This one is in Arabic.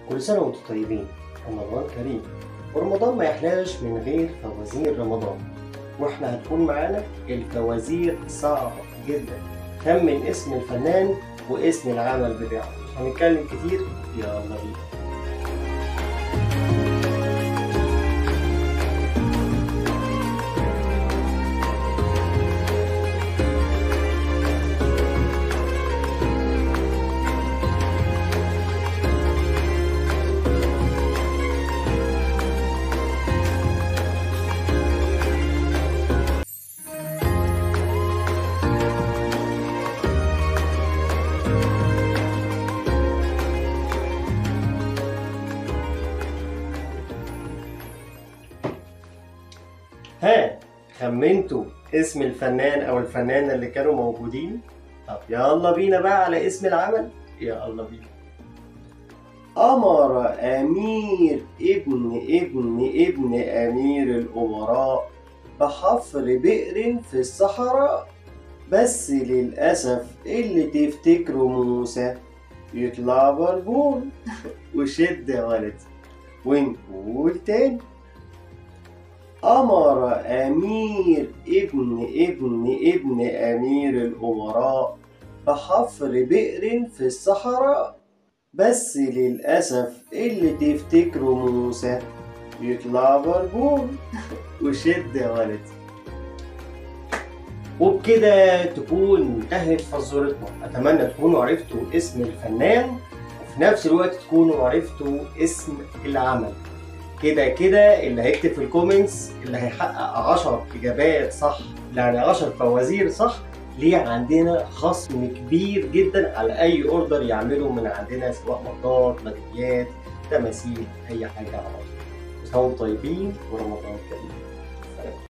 كل سنة وانتم طيبين. رمضان كريم، ورمضان ما يحلاش من غير فوازير رمضان، واحنا هتكون معانا الفوازير صعبة جدا. خمن اسم الفنان واسم العمل بتاعه. هنتكلم كتير، يلا بينا. ها، خمنتوا اسم الفنان او الفنانة اللي كانوا موجودين؟ طب يلا بينا بقى على اسم العمل، يلا بينا. أمر أمير ابن أمير الأمراء بحفر بئر في الصحراء، بس للأسف اللي تفتكره موسى يطلع بربون. وشد يا ولد ونقول تاني. أمر أمير ابن أمير الأمراء بحفر بئر في الصحراء، بس للأسف اللي تفتكره موسى يطلع بربون. وشد يا ولد. وبكده تكون انتهت فزورتنا. أتمنى تكونوا عرفتوا اسم الفنان وفي نفس الوقت تكونوا عرفتوا اسم العمل. كده اللي هيكتب في الكومنتس اللي هيحقق 10 إجابات صح، يعني 10 فوازير صح، ليه عندنا خصم كبير جدا على أي أوردر يعمله من عندنا، سواء مطاط، ميداليات، تماثيل، أي حاجة على بعض. وانتم طيبين ورمضان كريم.